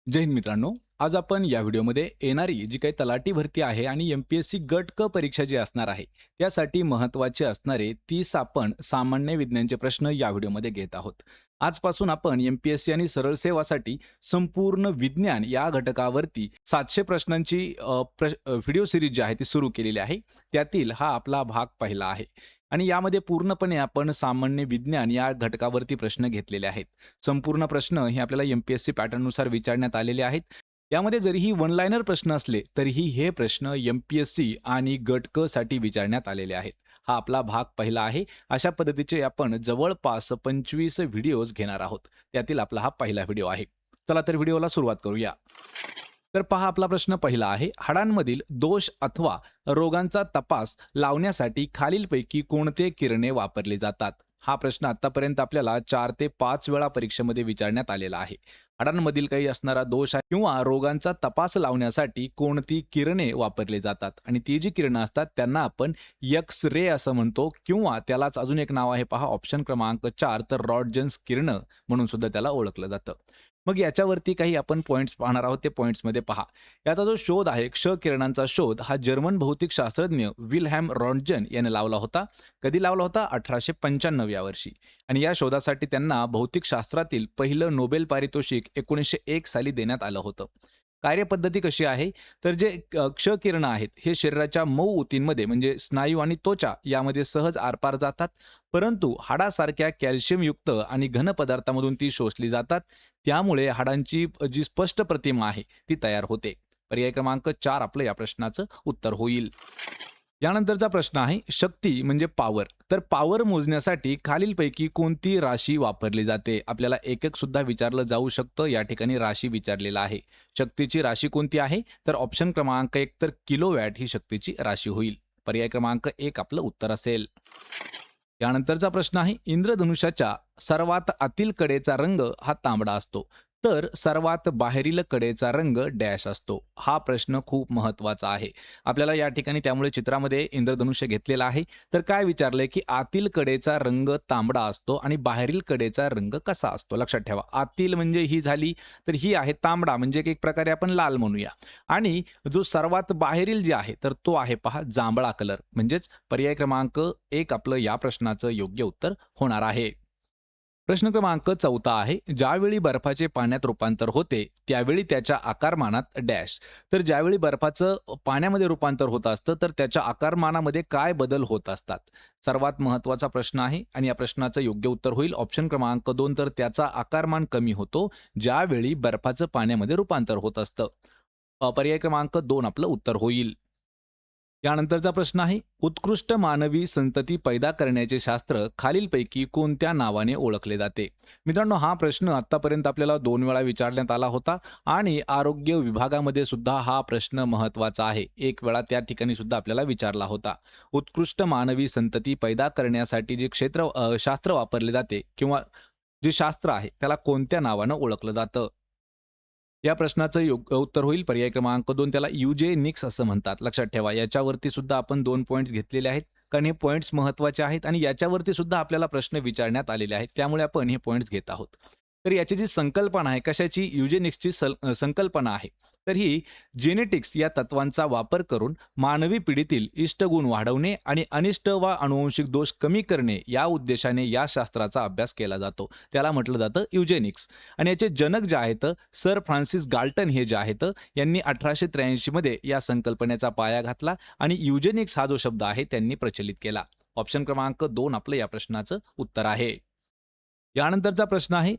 जय हिंद मित्रांनो. आज आपण या व्हिडिओमध्ये येणारी जी काही तलाठी भरती आहे आणि एम-पी-एस-सी गट क परीक्षा जी असणार आहे, त्यासाठी महत्त्वाचे असणारे 30 आपण सामान्य विज्ञानचे प्रश्न या व्हिडिओमध्ये घेत आहोत. आजपासून आपण एम-पी-एस-सी आणि सरळ सेवासाठी संपूर्ण विज्ञान या घटकावरती 700 प्रश्नांची व्हिडिओ सीरीज जी आहे ती सुरू केलेली आहे. त्यातील हा आपला भाग पहिला आहे. आणि यामध्ये पूर्णपणे आपण सामान्य विज्ञान या घटकावरती प्रश्न घेतलेले आहेत. संपूर्ण प्रश्न हे आपल्याला एम-पी-एस-सी पॅटर्ननुसार विचारण्यात आलेले आहेत. यामध्ये जरीही वन लाइनर प्रश्न असले तरीही हे प्रश्न एम-पी-एस-सी आणि गट क साठी विचारण्यात आलेले आहेत. हा आपला भाग पहिला आहे. अशा पद्धतीचे आपण जवळपास 25 व्हिडिओज घेणार आहोत. त्यातील आपला हा पहिला व्हिडिओ आहे. चला तर व्हिडिओला सुरुवात करूया. तर पहा आपला प्रश्न पहिला आहे. हाडांमधील दोष अथवा रोगांचा तपास लावण्यासाठी खालीलपैकी कोणते किरणे वापरले जातात? हा प्रश्न आतापर्यंत आपल्याला 4 ते 5 वेळा परीक्षेमध्ये विचारण्यात आलेला आहे. हाडांमधील काही असणारा दोष किंवा रोगांचा तपास लावण्यासाठी कोणती किरणे वापरली जातात आणि ती जी किरणं असतात त्यांना आपण एक्स रे असं म्हणतो किंवा त्यालाच अजून एक नाव आहे पहा ऑप्शन क्रमांक 4 तर रॉन्टगन्स किरणं म्हणून सुद्धा त्याला ओळखलं जातं. मग याच्यावरती काही आपण पॉइंट्स पाहणार आहोत. ते पॉइंट्समध्ये पहा. याचा जो शोध आहे क्ष किरणांचा शोध हा जर्मन भौतिकशास्त्रज्ञ विल्हेल्म रॉन्टगन याने लावला होता. कधी लावला होता? 1895 या वर्षी. आणि या शोधासाठी त्यांना भौतिकशास्त्रातील पहिलं नोबेल पारितोषिक 1901 साली देण्यात आलं होतं. कार्यपद्धती कशी आहे? तर जे क्ष किरणं आहेत हे शरीराच्या मऊ ऊतींमध्ये म्हणजे स्नायू आणि त्वचा यामध्ये सहज आरपार जातात. परंतु हाडासारख्या कॅल्शियमयुक्त आणि घन पदार्थामधून ती शोषली जातात. त्यामुळे हाडांची जी स्पष्ट प्रतिमा आहे ती तयार होते. पर्याय क्रमांक 4 आपलं या प्रश्नाचं उत्तर होईल. यानंतरचा प्रश्न आहे शक्ती म्हणजे पॉवर. तर पॉवर मोजण्यासाठी खालीलपैकी कोणती राशी वापरली जाते? आपल्याला एक सुद्धा विचारलं जाऊ शकतं. या ठिकाणी राशी विचारलेला आहे. शक्तीची राशी कोणती आहे? तर ऑप्शन क्रमांक 1 तर किलोवॅट ही शक्तीची राशी होईल. पर्याय क्रमांक 1 आपलं उत्तर असेल. यानंतरचा प्रश्न आहे इंद्रधनुष्याच्या सर्वात आतील कडेचा रंग हा तांबडा असतो. तर सर्वात बाहेरील कडेचा रंग डॅश असतो. हा प्रश्न खूप महत्त्वाचा आहे. आपल्याला या ठिकाणी त्यामुळे चित्रामध्ये इंद्रधनुष्य घेतलेला आहे. तर काय विचारलंय की आतील कडेचा रंग तांबडा असतो आणि बाहेरील कडेचा रंग कसा असतो? लक्षात ठेवा. आतील म्हणजे ही झाली तर ही आहे तांबडा म्हणजे एक प्रकारे आपण लाल म्हणूया. आणि जो सर्वात बाहेरील जे आहे तर तो आहे पहा जांभळा कलर. म्हणजेच पर्याय क्रमांक 1 आपलं या प्रश्नाचं योग्य उत्तर होणार आहे. प्रश्न क्रमांक 14 आहे. ज्यावेळी बर्फाचे पाण्यात रूपांतर होते त्यावेळी त्याच्या आकारमानात डॅश. तर ज्यावेळी बर्फाचं पाण्यामध्ये रूपांतर होत असतं तर त्याच्या आकारमानामध्ये काय बदल होत असतात? सर्वात महत्त्वाचा प्रश्न आहे आणि या प्रश्नाचं योग्य उत्तर होईल ऑप्शन क्रमांक 2 तर त्याचा आकारमान कमी होतो ज्यावेळी बर्फाचं पाण्यामध्ये रूपांतर होत असतं. पर्याय क्रमांक 2 आपलं उत्तर होईल. यानंतरचा प्रश्न आहे उत्कृष्ट मानवी संतती पैदा करण्याचे शास्त्र खालीलपैकी कोणत्या नावाने ओळखले जाते? मित्रांनो हा प्रश्न आतापर्यंत आपल्याला 2 वेळा विचारण्यात आला होता आणि आरोग्य विभागामध्ये सुद्धा हा प्रश्न महत्त्वाचा आहे. 1 वेळा त्या ठिकाणी सुद्धा आपल्याला विचारला होता. उत्कृष्ट मानवी संतती पैदा करण्यासाठी जे शास्त्र वापरले जाते किंवा जे शास्त्र आहे त्याला कोणत्या नावानं ओळखलं जातं? या प्रश्नाचं योग्य उत्तर होईल पर्याय क्रमांक 2 त्याला युजेनिक्स असं म्हणतात. लक्षात ठेवा. याच्यावरती सुद्धा आपण 2 पॉइंट्स घेतलेले आहेत. कारण हे पॉइंट्स महत्त्वाचे आहेत आणि याच्यावरती सुद्धा आपल्याला प्रश्न विचारण्यात आलेले आहेत. त्यामुळे आपण हे पॉइंट्स घेत आहोत. तर याची जी संकल्पना आहे कशाची? युजेनिक्सची संकल्पना आहे. तर ही जेनेटिक्स या तत्वांचा वापर करून मानवी पिढीतील इष्टगुण वाढवणे आणि अनिष्ट व अनुवंशिक दोष कमी करणे या उद्देशाने या शास्त्राचा अभ्यास केला जातो. त्याला म्हटलं जातं युजेनिक्स. आणि याचे जनक जे आहेत सर फ्रान्सिस गाल्टन हे जे आहेत यांनी 1883 मध्ये या संकल्पनेचा पाया घातला आणि युजेनिक्स हा जो शब्द आहे त्यांनी प्रचलित केला. ऑप्शन क्रमांक 2 आपलं या प्रश्नाचं उत्तर आहे. यानंतरचा प्रश्न आहे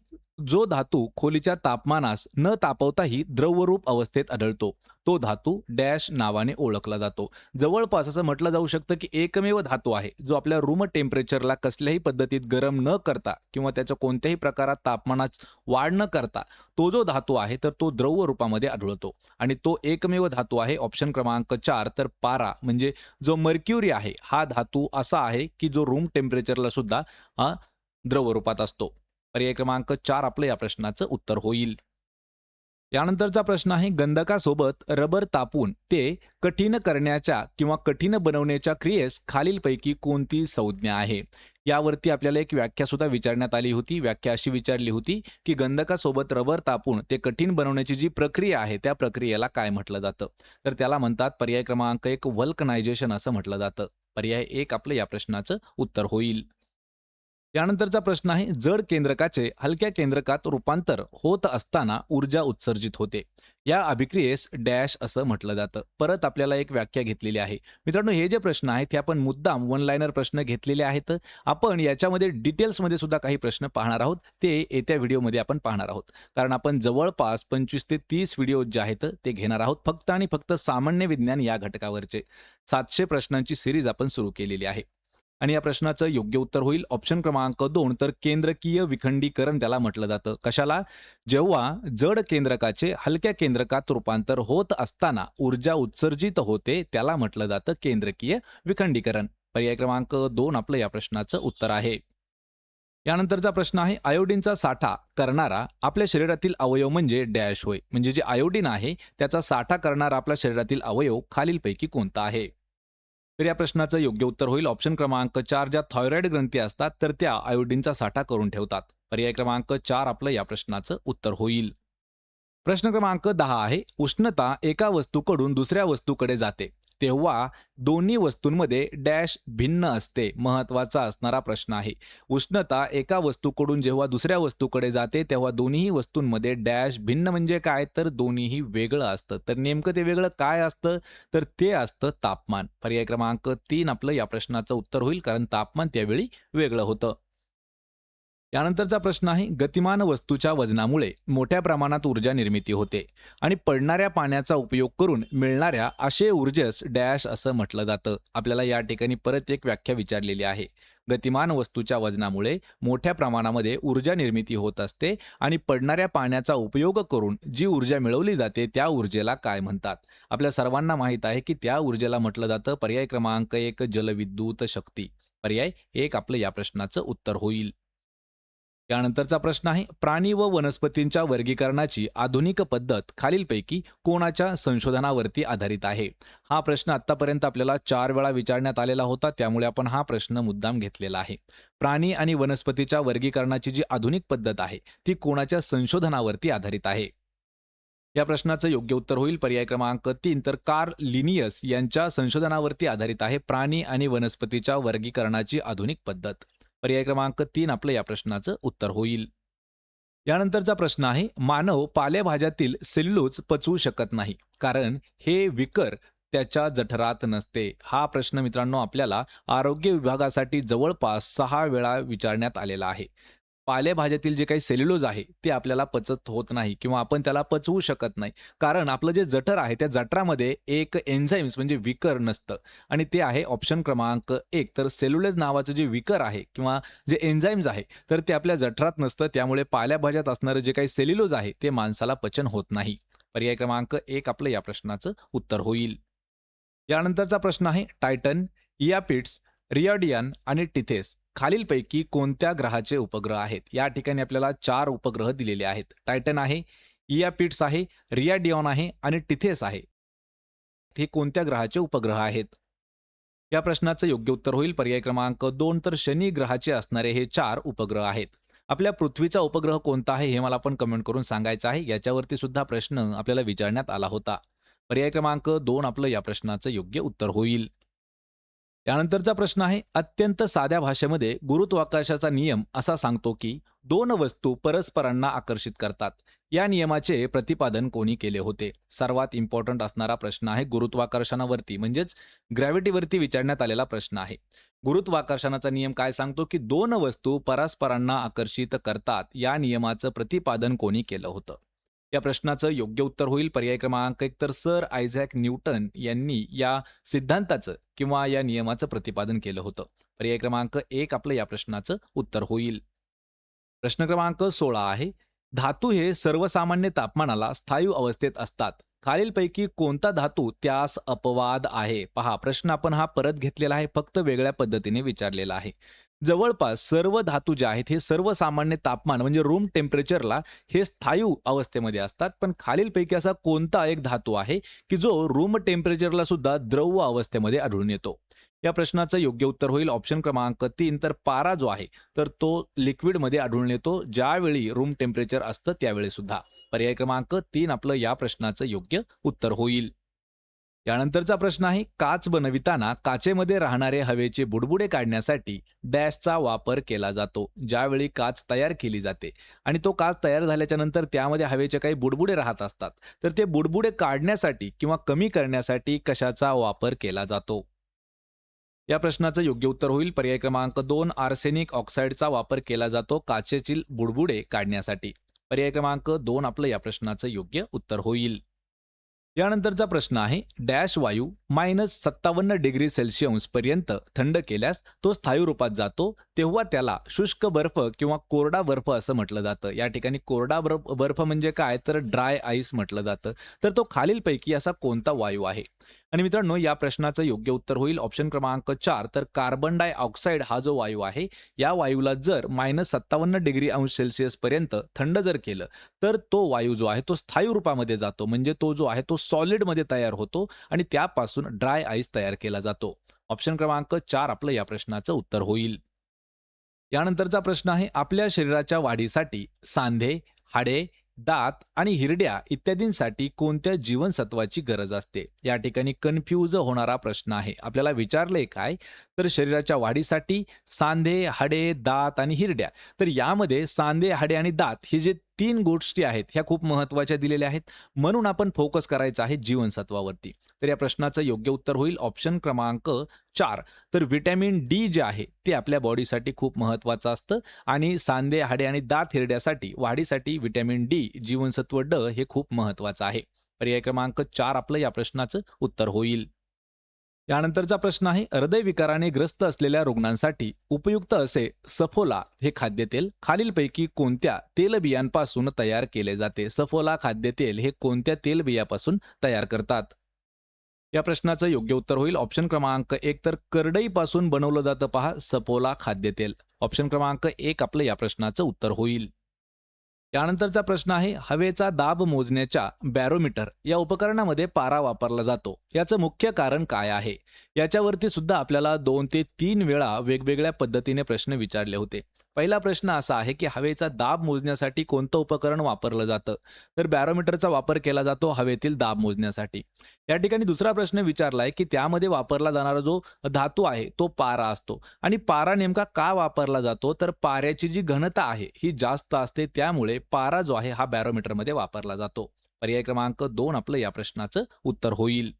जो धातू खोलीच्या तापमानास न तापवताही द्रवरूप अवस्थेत आढळतो तो धातू डॅश नावाने ओळखला जातो. जवळपास असं म्हटलं जाऊ शकतं की एकमेव धातू आहे जो आपल्या रूम टेम्परेचरला कसल्याही पद्धतीत गरम न करता किंवा त्याचं कोणत्याही प्रकारात तापमानात वाढ न करता तो जो धातू आहे तर तो द्रव रूपामध्ये आढळतो आणि तो एकमेव धातू आहे ऑप्शन क्रमांक 4 तर पारा म्हणजे जो मर्क्युरी आहे हा धातू असा आहे की जो रूम टेम्परेचरला सुद्धा द्रव रूपात असतो. पर्याय क्रमांक 4 आपलं या प्रश्नाचं उत्तर होईल. यानंतरचा प्रश्न आहे गंधकासोबत रबर तापून ते कठीण करण्याच्या किंवा कठीण बनवण्याच्या क्रियेस खालीलपैकी कोणती संज्ञा आहे? यावरती आपल्याला एक व्याख्या सुद्धा विचारण्यात आली होती. व्याख्या अशी विचारली होती, की गंधकासोबत रबर तापून ते कठीण बनवण्याची जी प्रक्रिया आहे, त्या प्रक्रियेला काय म्हटलं जातं? तर त्याला म्हणतात पर्याय क्रमांक 1 व्हल्कनायझेशन असं म्हटलं जातं. पर्याय 1 आपलं या प्रश्नाचं उत्तर होईल. त्यानंतरचा प्रश्न आहे, जड केंद्रकाचे हलक्या केंद्रकात रूपांतर होत असताना ऊर्जा उत्सर्जित होते. या अभिक्रियेस डॅश असं म्हटलं जातं. परत आपल्याला एक व्याख्या घेतलेली आहे. मित्रांनो, हे जे प्रश्न आहेत, हे आपण मुद्दाम वन लाइनर प्रश्न घेतलेले आहेत. आपण याच्यामध्ये डिटेल्समध्ये सुद्धा काही प्रश्न पाहणार आहोत. ते येत्या व्हिडिओमध्ये आपण पाहणार आहोत. कारण आपण जवळपास 25 ते 30 व्हिडिओ जे आहेत ते घेणार आहोत, फक्त आणि फक्त सामान्य विज्ञान या घटकावरचे. 700 प्रश्नांची सिरीज आपण सुरू केलेली आहे. आणि या प्रश्नाचं योग्य उत्तर होईल ऑप्शन क्रमांक 2, तर केंद्रकीय विखंडीकरण त्याला म्हटलं जातं. कशाला? जेव्हा जड केंद्रकाचे हलक्या केंद्रकात रूपांतर होत असताना ऊर्जा उत्सर्जित होते, त्याला म्हटलं जातं केंद्रकीय विखंडीकरण. पर्याय क्रमांक 2 आपलं या प्रश्नाचं उत्तर आहे. यानंतरचा प्रश्न आहे, आयोडीनचा साठा करणारा आपल्या शरीरातील अवयव म्हणजे डॅश होय. म्हणजे जे आयोडीन आहे त्याचा साठा करणारा आपल्या शरीरातील अवयव खालीलपैकी कोणता आहे? तर या प्रश्नाचं योग्य उत्तर होईल ऑप्शन क्रमांक 4, ज्या थायरॉइड ग्रंथी असतात तर त्या आयोडीनचा साठा करून ठेवतात. पर्याय क्रमांक 4 आपलं या प्रश्नाचं उत्तर होईल. प्रश्न क्रमांक 10 आहे, उष्णता एका वस्तूकडून दुसऱ्या वस्तूकडे जाते तेव्हा दोन्ही वस्तूंमध्ये डॅश भिन्न असते. महत्वाचा असणारा प्रश्न आहे. उष्णता एका वस्तूकडून जेव्हा दुसऱ्या वस्तूकडे जाते तेव्हा दोन्ही वस्तूंमध्ये डॅश भिन्न म्हणजे काय? तर दोन्हीही वेगळं असतं. तर नेमकं ते वेगळं काय असतं? तर ते असतं तापमान. पर्याय क्रमांक 3 आपलं या प्रश्नाचं उत्तर होईल, कारण तापमान त्यावेळी वेगळं होतं. यानंतरचा प्रश्न आहे, गतिमान वस्तूच्या वजनामुळे मोठ्या प्रमाणात ऊर्जा निर्मिती होते आणि पडणाऱ्या पाण्याचा उपयोग करून मिळणाऱ्या अशे ऊर्जेस डॅश असं म्हटलं जातं. आपल्याला या ठिकाणी परत एक व्याख्या विचारलेली आहे. गतिमान वस्तूच्या वजनामुळे मोठ्या प्रमाणामध्ये ऊर्जा निर्मिती होत असते आणि पडणाऱ्या पाण्याचा उपयोग करून जी ऊर्जा मिळवली जाते त्या ऊर्जेला काय म्हणतात? आपल्या सर्वांना माहीत आहे की त्या ऊर्जेला म्हटलं जातं पर्याय क्रमांक 1 जलविद्युत शक्ती. पर्याय 1 आपलं या प्रश्नाचं उत्तर होईल. त्यानंतरचा प्रश्न आहे, प्राणी व वनस्पतींच्या वर्गीकरणाची आधुनिक पद्धत खालीलपैकी कोणाच्या संशोधनावरती आधारित आहे? हा प्रश्न आतापर्यंत आपल्याला 4 वेळा विचारण्यात आलेला होता, त्यामुळे आपण हा प्रश्न मुद्दाम घेतलेला आहे. प्राणी आणि वनस्पतीच्या वर्गीकरणाची जी आधुनिक पद्धत आहे ती कोणाच्या संशोधनावरती आधारित आहे? या प्रश्नाचं योग्य उत्तर होईल पर्याय क्रमांक 3, तर कार्ल लिनियस यांच्या संशोधनावरती आधारित आहे प्राणी आणि वनस्पतीच्या वर्गीकरणाची आधुनिक पद्धत. पर्याय क्रमांक 3 आपलं या प्रश्नाचं उत्तर होईल. यानंतरचा प्रश्न आहे, मानव पालेभाज्यातील सेल्युलोज पचवू शकत नाही कारण हे विकर त्याच्या जठरात नसते. हा प्रश्न मित्रांनो आपल्याला आरोग्य विभागासाठी जवळपास 6 वेळा विचारण्यात आलेला आहे. पालेभाज्यातील जे काही सेल्युलोज आहे ते आपल्याला पचत होत नाही किंवा आपण त्याला पचवू शकत नाही, कारण आपलं जे जठर आहे त्या जठरामध्ये एक एन्झाईम्स म्हणजे विकर नसतं आणि ते आहे ऑप्शन क्रमांक 1, तर सेल्युलोज नावाचं जे विकर आहे किंवा जे एन्झाईम्स आहे तर ते आपल्या जठरात नसतं. त्यामुळे पालेभाज्यात असणारं जे काही सेल्युलोज आहे ते माणसाला पचन होत नाही. पर्याय क्रमांक 1 आपलं या प्रश्नाचं उत्तर होईल. यानंतरचा प्रश्न आहे, टायटन, इयापिट्स, रियाडियन आणि टिथेस खालीलपैकी कोणत्या ग्रहाचे उपग्रह आहेत? या ठिकाणी आपल्याला 4 उपग्रह दिलेले आहेत. टायटन आहे, इयापिट्स आहे, रियाडियन आहे आणि टिथेस आहे. हे कोणत्या ग्रहाचे उपग्रह आहेत? या प्रश्नाचं योग्य उत्तर होईल पर्याय क्रमांक 2, तर शनी ग्रहाचे असणारे हे 4 उपग्रह आहेत. आपल्या पृथ्वीचा उपग्रह कोणता आहे हे मला पण कमेंट करून सांगायचं आहे. याच्यावरती सुद्धा प्रश्न आपल्याला विचारण्यात आला होता. पर्याय क्रमांक 2 आपलं या प्रश्नाचं योग्य उत्तर होईल. त्यानंतरचा प्रश्न आहे, अत्यंत साध्या भाषेमध्ये गुरुत्वाकर्षणाचा नियम असा सांगतो की 2 वस्तू परस्परांना आकर्षित करतात. या नियमाचे प्रतिपादन कोणी केले होते? सर्वात इम्पॉर्टंट असणारा प्रश्न आहे गुरुत्वाकर्षणावरती म्हणजेच ग्रॅव्हिटीवरती विचारण्यात आलेला प्रश्न आहे. गुरुत्वाकर्षणाचा नियम काय सांगतो की 2 वस्तू परस्परांना आकर्षित करतात. या नियमाचं प्रतिपादन कोणी केलं होतं? या प्रश्नाचं योग्य उत्तर होईल पर्याय क्रमांक 1, तर सर आयझॅक न्यूटन यांनी या सिद्धांताचं किंवा या नियमाचं प्रतिपादन केलं होतं. पर्याय क्रमांक 1 आपलं या प्रश्नाचं उत्तर होईल. प्रश्न क्रमांक 16 आहे, धातू हे सर्वसामान्य तापमानाला स्थायू अवस्थेत असतात. खालीलपैकी कोणता धातू त्यास अपवाद आहे? पहा, प्रश्न आपण हा परत घेतलेला आहे, फक्त वेगळ्या पद्धतीने विचारलेला आहे. जवळपास सर्व धातू जे आहेत हे सर्वसामान्य तापमान म्हणजे रूम टेम्परेचरला हे स्थायू अवस्थेमध्ये असतात, पण खालीलपैकी असा कोणता एक धातू आहे की जो रूम टेम्परेचरला सुद्धा द्रव अवस्थेमध्ये आढळून येतो? या प्रश्नाचं योग्य उत्तर होईल ऑप्शन क्रमांक 3. तर पारा जो आहे तर तो लिक्विडमध्ये आढळून येतो ज्यावेळी रूम टेम्परेचर असतं त्यावेळी सुद्धा. पर्याय क्रमांक 3 आपलं या प्रश्नाचं योग्य उत्तर होईल. यानंतरचा प्रश्न आहे, काच बनविताना काचेमध्ये राहणारे हवेचे बुडबुडे काढण्यासाठी डॅशचा वापर केला जातो. ज्यावेळी काच तयार केली जाते आणि तो काच तयार झाल्याच्या नंतर त्यामध्ये हवेचे काही बुडबुडे राहत असतात, तर ते बुडबुडे काढण्यासाठी किंवा कमी करण्यासाठी कशाचा वापर केला जातो? या प्रश्नाचं योग्य उत्तर होईल पर्याय क्रमांक 2. आर्सेनिक ऑक्साईडचा वापर केला जातो काचेतील बुडबुडे काढण्यासाठी. पर्याय क्रमांक 2 आपलं या प्रश्नाचं योग्य उत्तर होईल. यानंतरचा प्रश्न आहे, डॅश वायू -57 डिग्री सेल्सिअस पर्यंत थंड केल्यास तो स्थायू रूपात जातो तेव्हा त्याला शुष्क बर्फ किंवा कोरडा बर्फ असं म्हटलं जातं. या ठिकाणी कोरडा बर्फ म्हणजे काय तर ड्राय आईस म्हटलं जातं. तर तो खालीलपैकी असा कोणता वायू आहे? आणि मित्रांनो या प्रश्नाचं योग्य उत्तर होईल ऑप्शन क्रमांक 4. तर कार्बन डायऑक्साईड हा जो वायू आहे या वायूला जर -57 डिग्री सेल्सिअस पर्यंत थंड जर केलं तर तो वायू जो आहे तो स्थायू रूपामध्ये जातो, म्हणजे तो जो आहे तो सॉलिडमध्ये तयार होतो आणि त्यापासून ड्राय आईस तयार केला जातो. ऑप्शन क्रमांक 4 आपलं या प्रश्नाचं उत्तर होईल. यानंतरचा प्रश्न आहे, आपल्या शरीराच्या वाढीसाठी सांधे, हाडे, दात आणि हिरड्या इत्यादींसाठी कोणत्या जीवनसत्वाची गरज असते? या ठिकाणी कन्फ्यूज होणारा प्रश्न आहे. आपल्याला विचारले काय तर शरीराच्या वाढीसाठी सांधे, हाडे, दात आणि हिरड्या. तर यामध्ये सांधे, हाडे आणि दात हे जे 3 गोष्टी आहेत ह्या खूप महत्त्वाच्या दिलेल्या आहेत. म्हणून आपण फोकस करायचा आहे जीवनसत्वावरती. तर या प्रश्नाचं योग्य उत्तर होईल ऑप्शन क्रमांक 4. तर व्हिटॅमिन डी जे आहे ते आपल्या बॉडीसाठी खूप महत्त्वाचं असतं आणि सांधे, हाडे आणि दात हिरड्यासाठी वाढीसाठी व्हिटॅमिन डी जीवनसत्व ड हे खूप महत्त्वाचं आहे. पर्याय क्रमांक 4 आपलं या प्रश्नाचं उत्तर होईल. यानंतरचा प्रश्न आहे, हृदयविकाराने ग्रस्त असलेल्या रुग्णांसाठी उपयुक्त असे सफोला हे खाद्यतेल खालीलपैकी कोणत्या तेलबियांपासून तयार केले जाते? सफोला खाद्यतेल हे कोणत्या तेलबियापासून तयार करतात? या प्रश्नाचं योग्य उत्तर होईल ऑप्शन क्रमांक 1. तर करडईपासून बनवलं जातं पहा सफोला खाद्यतेल. ऑप्शन क्रमांक 1 आपलं या प्रश्नाचं उत्तर होईल. त्यानंतरचा प्रश्न आहे, हवेचा दाब मोजण्याच्या बॅरोमीटर या उपकरणामध्ये पारा वापरला जातो. याचं मुख्य कारण काय आहे? याच्यावरती सुद्धा आपल्याला 2 ते 3 वेळा वेगवेगळ्या पद्धतीने प्रश्न विचारले होते. पहिला प्रश्न असा आहे की हवेचा दाब मोजण्यासाठी कोणतं उपकरण वापरलं जातं? तर बॅरोमीटरचा वापर केला जातो हवेतील दाब मोजण्यासाठी. या ठिकाणी दुसरा प्रश्न विचारलाय की त्यामध्ये वापरला जाणारा जो धातू आहे तो पारा असतो आणि पारा नेमका का वापरला जातो? तर पाऱ्याची जी घनता आहे ही जास्त असते त्यामुळे पारा जो आहे हा बॅरोमीटरमध्ये वापरला जातो. पर्याय क्रमांक 2 आपलं या प्रश्नाचं उत्तर होईल.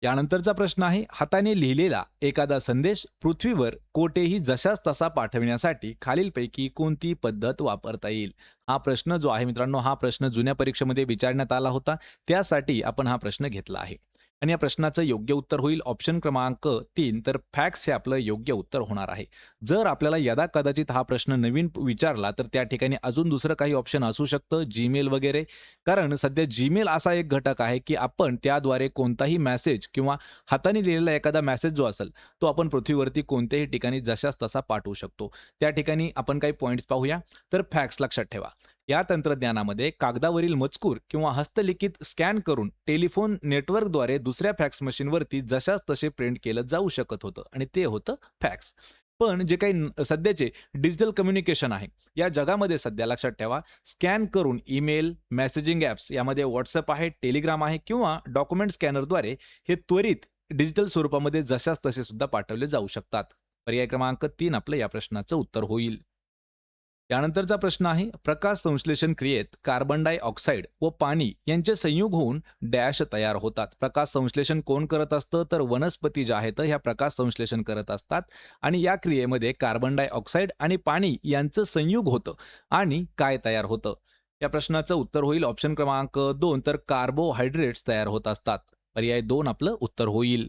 यानंतरचा प्रश्न आहे, हाताने लिहिलेला एखादा संदेश पृथ्वीवर कोठेही जशास तसा पाठविण्यासाठी खालीलपैकी कोणती पद्धत वापरता येईल? हा प्रश्न जो आहे मित्रांनो हा प्रश्न जुन्या परीक्षेमध्ये विचारण्यात आला होता, त्यासाठी आपण हा प्रश्न घेतला आहे. आणि या प्रश्नाचं योग्य उत्तर होईल ऑप्शन क्रमांक 3. तर फॅक्स हे आपलं योग्य उत्तर होणार आहे. जर आपल्याला यदा कदाचित हा प्रश्न नवीन विचारला तर त्या ठिकाणी अजून दुसरं काही ऑप्शन असू शकतं, जीमेल वगैरे. कारण सध्या जीमेल असा एक घटक आहे की आपण त्याद्वारे कोणताही मेसेज किंवा हाताने लिहिलेला एखादा मेसेज जो असेल तो आपण पृथ्वीवरती कोणत्याही ठिकाणी जशास तसा पाठवू शकतो. त्या ठिकाणी आपण काही पॉईंट्स पाहूया. तर फॅक्स लक्षात ठेवा, या तंत्रज्ञानामध्ये कागदावरील मजकूर किंवा हस्तलिखित स्कॅन करून टेलिफोन नेटवर्कद्वारे दुसऱ्या फॅक्स मशीनवरती जशास तसे प्रिंट केलं जाऊ शकत होतं आणि ते होतं फॅक्स. पण जे काही सध्याचे डिजिटल कम्युनिकेशन आहे या जगामध्ये सध्या लक्षात ठेवा, स्कॅन करून ईमेल, मेसेजिंग ॲप्स यामध्ये व्हॉट्सअप आहे, टेलिग्राम आहे किंवा डॉक्युमेंट स्कॅनरद्वारे हे त्वरित डिजिटल स्वरूपामध्ये जशास तसे सुद्धा पाठवले जाऊ शकतात. पर्याय क्रमांक 3 आपलं या प्रश्नाचं उत्तर होईल. यानंतरचा प्रश्न आहे, प्रकाश संश्लेषण क्रियेत कार्बन डायऑक्साईड व पाणी यांचे संयोग होऊन डॅश तयार होतात. प्रकाश संश्लेषण कोण करत असतं? तर वनस्पती ज्या आहेत ह्या प्रकाश संश्लेषण करत असतात आणि या क्रियेमध्ये कार्बन डायऑक्साईड आणि पाणी यांचं संयोग होतं आणि काय तयार होतं? या प्रश्नाचं उत्तर होईल ऑप्शन क्रमांक 2. तर कार्बोहायड्रेट्स तयार होत असतात. पर्याय 2 आपलं उत्तर होईल.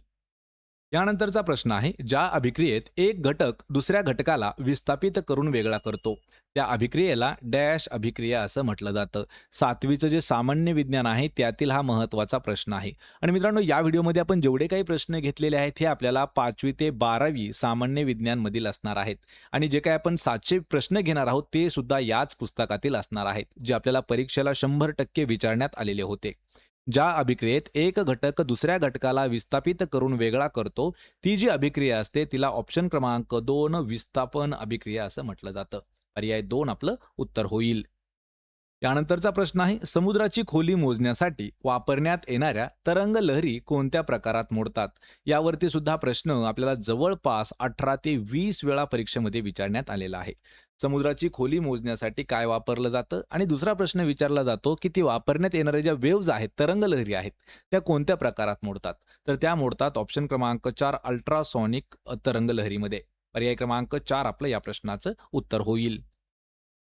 यानंतरचा प्रश्न आहे, ज्या अभिक्रियेत एक घटक दुसऱ्या घटकाला विस्थापित करून वेगळा करतो त्या अभिक्रियेला डॅश अभिक्रिया असं म्हटलं जातं. 7वीचं जे सामान्य विज्ञान आहे त्यातील हा महत्त्वाचा प्रश्न आहे. आणि मित्रांनो या व्हिडिओमध्ये आपण जेवढे काही प्रश्न घेतलेले आहेत हे आपल्याला 5वी ते 12वी सामान्य विज्ञानमधील असणार आहेत आणि जे काही आपण 700 प्रश्न घेणार आहोत ते सुद्धा याच पुस्तकातील असणार आहेत जे आपल्याला परीक्षेला 100% विचारण्यात आलेले होते. ज्या अभिक्रियेत एक घटक दुसऱ्या घटकाला विस्थापित करून वेगळा करतो ती जी अभिक्रिया असते तिला ऑप्शन क्रमांक 2 विस्थापन अभिक्रिया असं म्हटलं जातं. पर्याय 2 आपलं उत्तर होईल. त्यानंतरचा प्रश्न आहे, समुद्राची खोली मोजण्यासाठी वापरण्यात येणाऱ्या तरंग लहरी कोणत्या प्रकारात मोडतात? यावरती सुद्धा प्रश्न आपल्याला जवळपास 18 ते 20 वेळा परीक्षेमध्ये विचारण्यात आलेला आहे. समुद्राची खोली मोजण्यासाठी काय वापरलं जातं आणि दुसरा प्रश्न विचारला जातो की ती वापरण्यात येणाऱ्या ज्या वेव्ज आहेत, तरंग लहरी आहेत, त्या कोणत्या प्रकारात मोडतात? तर त्या मोडतात ऑप्शन क्रमांक 4 अल्ट्रासॉनिक तरंग लहरीमध्ये. पर्याय क्रमांक 4 आपलं या प्रश्नाचं उत्तर होईल.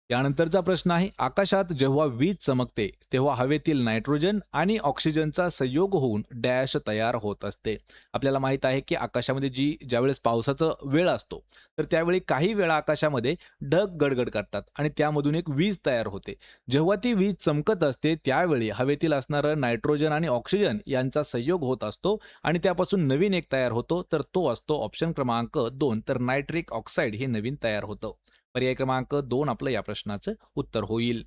त्यानंतरचा प्रश्न आहे, आकाशात जेव्हा वीज चमकते तेव्हा हवेतील नायट्रोजन आणि ऑक्सिजनचा संयोग होऊन डॅश तयार होत असते. आपल्याला माहित आहे की आकाशामध्ये ज्यावेळेस पावसाचा वेळ असतो तर त्यावेळी काही वेळा आकाशामध्ये ढग गडगड करतात आणि त्यामधून एक वीज तयार होते. जेव्हा ती वीज चमकत असते त्यावेळी हवेतील असणारं नायट्रोजन आणि ऑक्सिजन यांचा संयोग होत असतो आणि त्यापासून नवीन एक तयार होतो, तर तो असतो ऑप्शन क्रमांक 2 तर नायट्रिक ऑक्साईड हे नवीन तयार होतं. पर्याय क्रमांक 2 आपलं या प्रश्नाचं उत्तर होईल.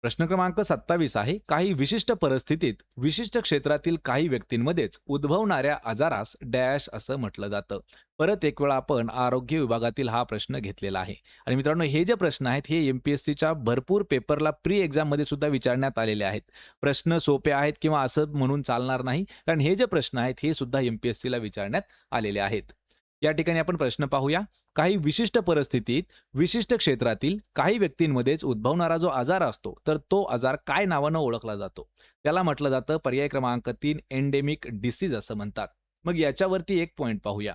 प्रश्न क्रमांक 27 आहे, काही विशिष्ट परिस्थितीत विशिष्ट क्षेत्रातील काही व्यक्तींमध्येच उद्भवणाऱ्या आजारास डॅश असं म्हटलं जातं. परत एक वेळा आपण आरोग्य विभागातील हा प्रश्न घेतलेला आहे आणि मित्रांनो हे जे प्रश्न आहेत हे एमपीएससीच्या भरपूर पेपरला प्री एक्झाम मध्ये सुद्धा विचारण्यात आलेले आहेत. प्रश्न सोपे आहेत किंवा असं म्हणून चालणार नाही, कारण हे जे प्रश्न आहेत हे सुद्धा एमपीएससीला विचारण्यात आलेले आहेत. या ठिकाणी आपण प्रश्न पाहूया. काही विशिष्ट परिस्थितीत विशिष्ट क्षेत्रातील काही व्यक्तींमध्येच उद्भवणारा जो आजार असतो तर तो आजार काय नावानं ओळखला जातो? त्याला म्हटलं जातं पर्याय क्रमांक 3 एंडेमिक डिसीज असं म्हणतात. मग याच्यावरती एक पॉइंट पाहूया.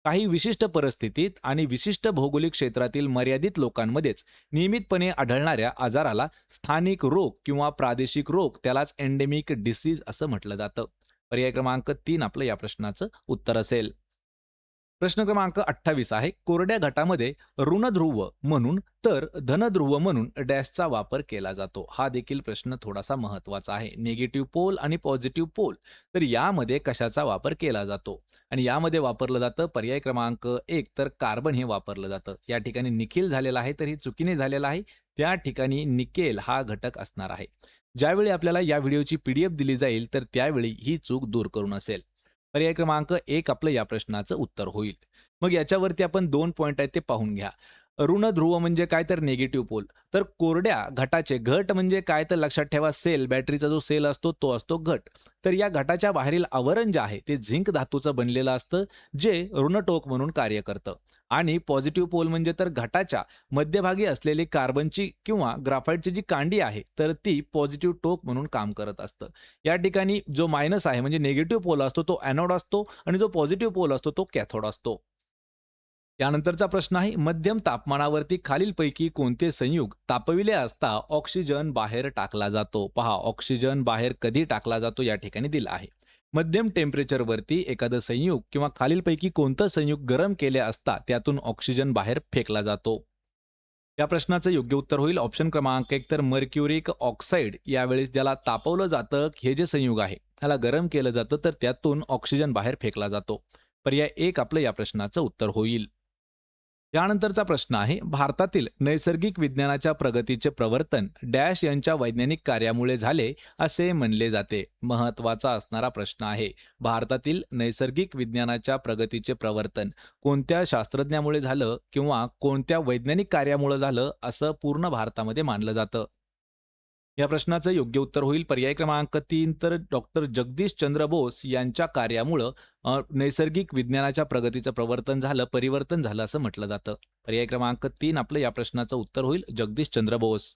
काही विशिष्ट परिस्थितीत आणि विशिष्ट भौगोलिक क्षेत्रातील मर्यादित लोकांमध्येच नियमितपणे आढळणाऱ्या आजाराला स्थानिक रोग किंवा प्रादेशिक रोग त्यालाच एंडेमिक डिसीज असं म्हटलं जातं. पर्याय क्रमांक 3 आपलं या प्रश्नाचं उत्तर असेल. प्रश्न क्रमांक 28 आहे, कोरड्या घटामध्ये ऋणध्रुव म्हणून तर धनध्रुव म्हणून डॅशचा वापर केला जातो. हा देखील प्रश्न थोडासा महत्वाचा आहे. निगेटिव्ह पोल आणि पॉझिटिव्ह पोल, तर यामध्ये कशाचा वापर केला जातो? आणि यामध्ये वापरलं जातं पर्याय क्रमांक 1 तर कार्बन हे वापरलं जातं. या ठिकाणी निखिल झालेला आहे तर हे चुकीने झालेलं आहे. त्या ठिकाणी निकेल हा घटक असणार आहे. ज्यावेळी आपल्याला या व्हिडिओची पीडीएफ दिली जाईल तर त्यावेळी ही चूक दूर करून असेल. पर्याय क्रमांक 1 आपलं या प्रश्नाचं उत्तर होईल. मग याच्यावरती आपण 2 पॉइंट आहेत ते पाहून घ्या. ऋणध्रुव म्हणजे काय तर निगेटिव्ह पोल. तर कोरड्या घटाचे घट म्हणजे काय तर लक्षात ठेवा, सेल, बॅटरीचा जो सेल असतो तो असतो घट. तर या घटाच्या बाहेरील आवरण जे आहे ते झिंक धातूचं बनलेलं असतं, जे ऋणटोक म्हणून कार्य करतं. आणि पॉझिटिव्ह पोल म्हणजे तर घटाच्या मध्यभागी असलेली कार्बनची किंवा ग्राफाईटची जी कांडी आहे तर ती पॉझिटिव्ह टोक म्हणून काम करत असतं. या ठिकाणी जो मायनस आहे म्हणजे निगेटिव्ह पोल असतो तो ॲनोड असतो आणि जो पॉझिटिव्ह पोल असतो तो कॅथोड असतो. त्यानंतरचा प्रश्न आहे, मध्यम तापमानावरती खालीलपैकी कोणते संयुग तापविले असता ऑक्सिजन बाहेर टाकला जातो? पहा, ऑक्सिजन बाहेर कधी टाकला जातो या ठिकाणी दिला आहे. मध्यम टेम्परेचरवरती एखादं संयुग किंवा खालीलपैकी कोणतं संयुग गरम केले असता त्यातून ऑक्सिजन बाहेर फेकला जातो? या प्रश्नाचं योग्य उत्तर होईल ऑप्शन क्रमांक 1 तर मर्क्युरिक ऑक्साईड. यावेळेस ज्याला तापवलं जातं हे जे संयुग आहे त्याला गरम केलं जातं तर त्यातून ऑक्सिजन बाहेर फेकला जातो. पर्याय 1 आपलं या प्रश्नाचं उत्तर होईल. यानंतरचा प्रश्न आहे, भारतातील नैसर्गिक विज्ञानाच्या प्रगतीचे प्रवर्तन डॅश यांच्या वैज्ञानिक कार्यामुळे झाले असे म्हणले जाते. महत्वाचा असणारा प्रश्न आहे. भारतातील नैसर्गिक विज्ञानाच्या प्रगतीचे प्रवर्तन कोणत्या शास्त्रज्ञामुळे झालं किंवा कोणत्या वैज्ञानिक कार्यामुळे झालं असं पूर्ण भारतामध्ये मानलं जातं? या प्रश्नाचं योग्य उत्तर होईल पर्याय क्रमांक 3 तर डॉक्टर जगदीश चंद्र बोस यांच्या कार्यामुळं नैसर्गिक विज्ञानाच्या प्रगतीचं प्रवर्तन झालं, परिवर्तन झालं असं म्हटलं जातं. पर्याय क्रमांक 3 आपलं या प्रश्नाचं उत्तर होईल जगदीश चंद्र बोस.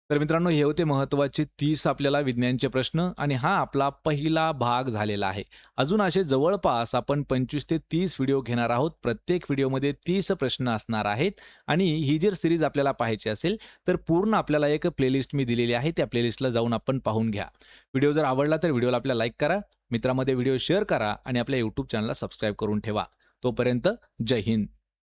तर मित्रांनो हे होते महत्त्वाचे 30 आपल्याला विज्ञानचे प्रश्न आणि हा आपला पहिला भाग झालेला आहे. अजून असे जवळपास आपण 25 ते 30 व्हिडिओ घेणार आहोत. प्रत्येक व्हिडिओमध्ये 30 प्रश्न असणार आहेत आणि ही जर सिरीज आपल्याला पाहायची असेल तर पूर्ण आपल्याला एक प्लेलिस्ट मी दिलेली आहे. त्या प्लेलिस्टला जाऊन आपण पाहून घ्या. व्हिडिओ जर आवडला तर व्हिडिओला आपल्या लाईक करा, मित्रांमध्ये व्हिडिओ शेअर करा आणि आपल्या यूट्यूब चॅनलला सबस्क्राईब करून ठेवा. तोपर्यंत जय हिंद.